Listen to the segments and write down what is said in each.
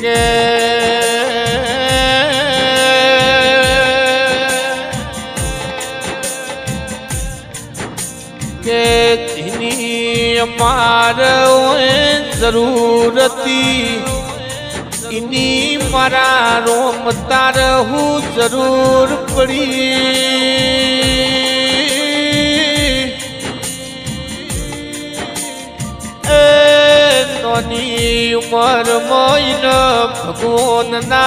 કે જેની અમારે જરૂરતી इनी मारा रोम तार हूँ जरूर पड़ी नोनी उमर मोइन भगवान ना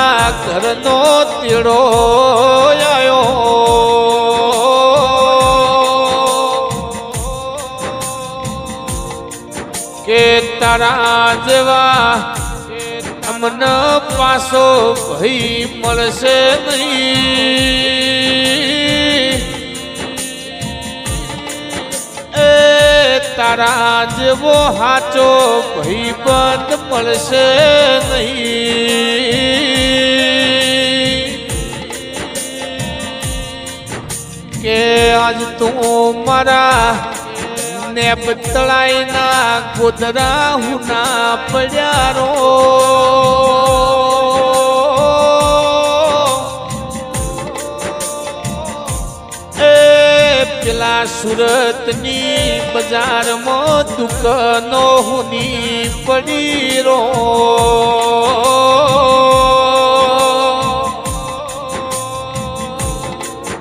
घर नो तेड़ो आयो के तारा जेवा मन पासो भई मळशे नहीं ए तारा जेवो हाचो भई बंद मळशे नहीं के आज तू मारा ने बतलाई ना गोदरा हुना पड्यारो पेला सूरतनी बाजार में दुकानो हुनी पड़ी रो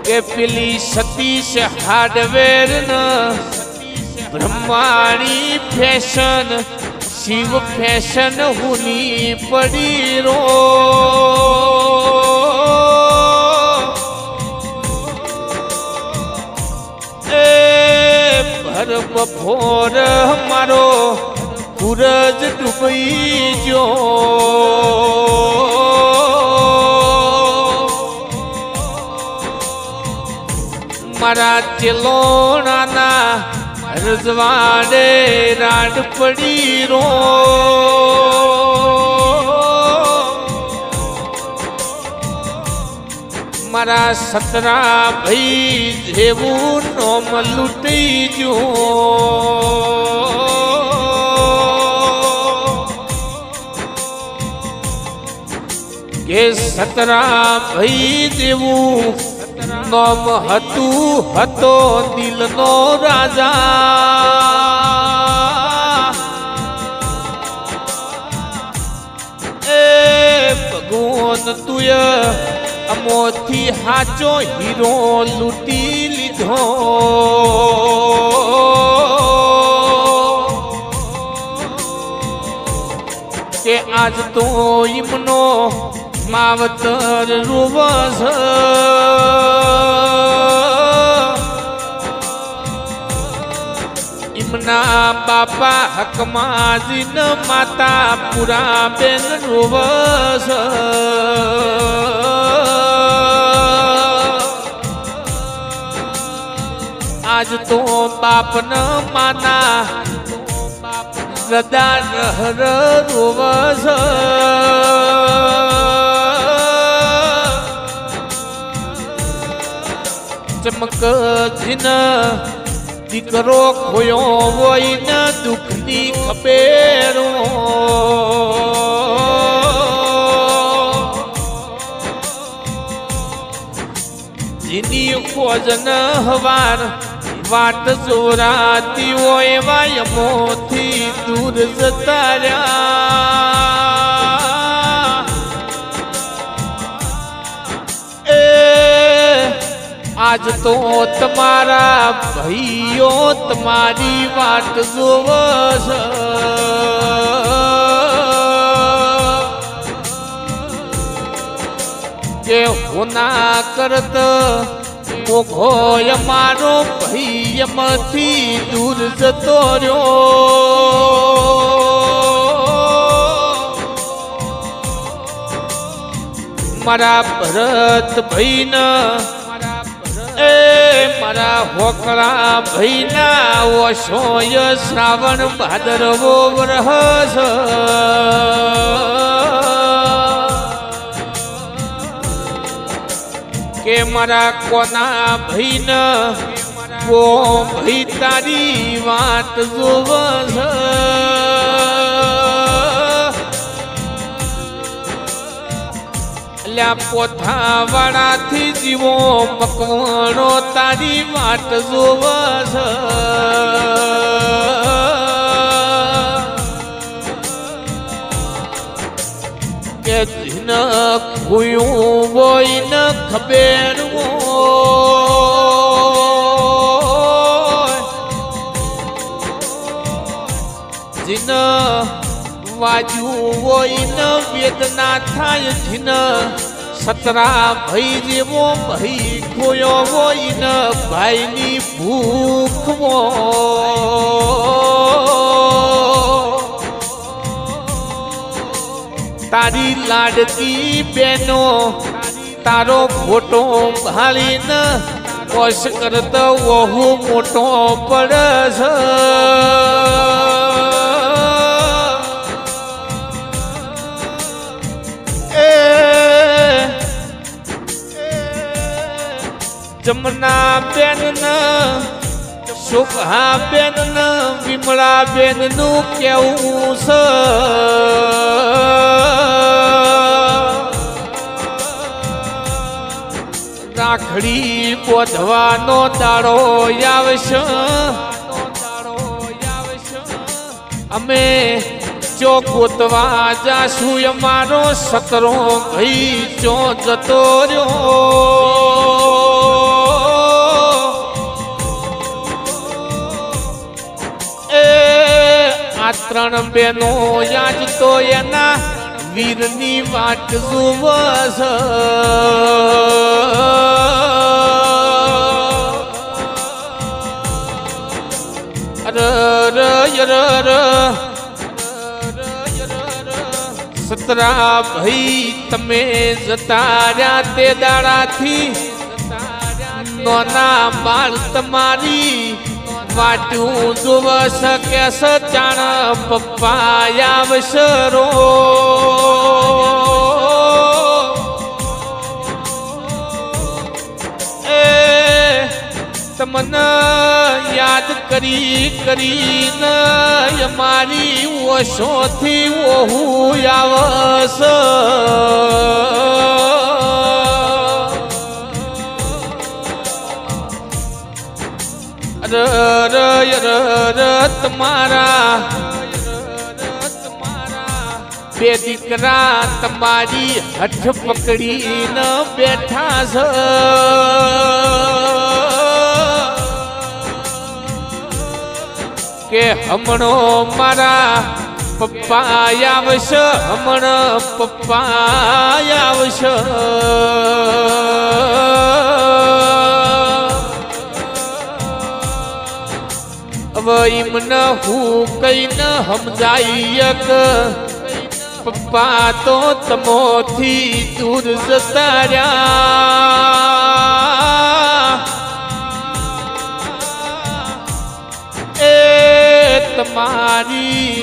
के पेली सतीश हार्डवेयर न ब्रह्माणी फैशन शिव फैशन हुनी पड़ी रो भर बपोर मारो सूरज डूबी जो मारा चिलोना ना रजवाड़े राड पड़ी रो मारा सतरा भई जेवू नोम लूटी जो के सतरा भई जेवू नोम हतू हतो दिल नो राजा ए भगवान तुय अमोथी हाचो हीरो लूटी लीधो के आज तो इमनो मावतर रुवस इमना बापा हकमाजी न माता पूरा बेन रुवस आज तो बाप न माना सदा रहर रोवस चमक जिन दीकरो खोयो वही न दुखनी खपेरो जिनी खोजन हवार वाट जोराती वो वायमोथी दूर जतार्या आज तो तुम्हारा भाइयों तुम्हारी वाट जोवस के होना करत मोघो यमारो भाई मथी दूर जतो रह्यो मारा भरत भाई न ए मारा होकड़ा भैना ओशोय श्रावण भादरवो वरहस के मारा कोना भैन वो भई तारी वाट जोवस ત્યાં પોથા વાળાથી જીવો મકવાણો તારી વાટ જોવસ કે જીન ખોયું હોય ન ખબર જીન વાજ્યું હોય ન વેદના થાય જીન સતરા ભાઈ જેવો ભાઈ ખોયો હોય ન ભાઈની ભૂખ તારી લાડકી બેનો તારો ફોટો ભાળીને કોશ કરતો વહુ મોટો પડસ જમના બેન શોભા બેન વિમળા બેન નું કેવું છે રાખડી બોધવાનો દાડો આવશે અમે ચો ગોતવા જાશું અમારો સતરો ભાઈ ચો જતો રહ્યો ત્રણ બેનો યાદ તો એના વીરની વાટ જુવસ સતરા ભાઈ તમે જતા રહ્યા તે દાડાથી નોના બાળ તમારી વાટું જોવસ કે સચાણ પપ્પા આવશે રો તમને યાદ કરીને અમારી ઓછોથી ઓહું આવશે તમારા બે દીકરા તમારી હઠ પકડીને બેઠા છે કે હમણો મારા પપ્પા આવશે હમણાં પપ્પા આવશે મને હું કઈને સમજાય કે પપ્પા તો તમોથી દૂર જતા રહ્યા એ તમારી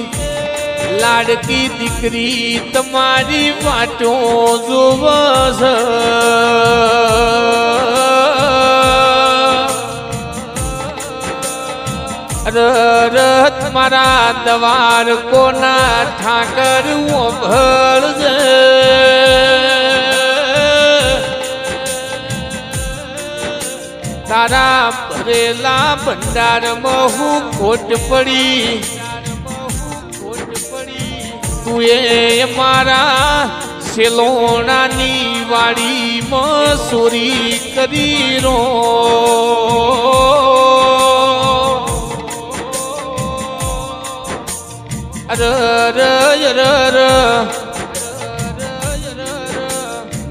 લાડકી દીકરી તમારી વાટો જોવસ મારા દવાર કોના ઠાકર ભળજે તારા ભરેલા ભંડારમાં હું ખોટ પડી તું એ મારા સેલોણાની વાડીમાં ચોરી કરી રો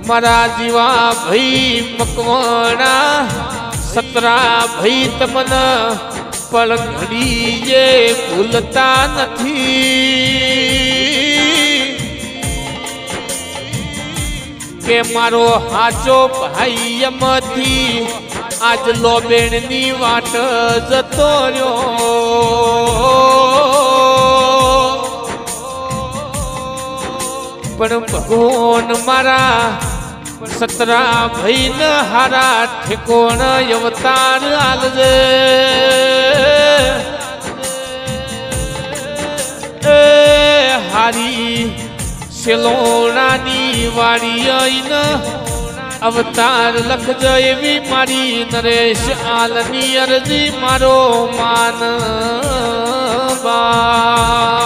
મારા જીવા ભાઈ મકવાણા સતરા ભાઈ તમને પળ ઘડીએ ભૂલતા નથી કે મારો હાચો ભાઈ એમાંથી આજ લોબેણની વાટ જતો રહ્યો પણ ભગવાન મારા સતરા ભાઈ ન હારા ઠેકોણ અવતાર આલજે હારી શેલોણાની વાડી ન અવતાર લખજો એવી મારી નરેશ આલની અરજી મારો માન બા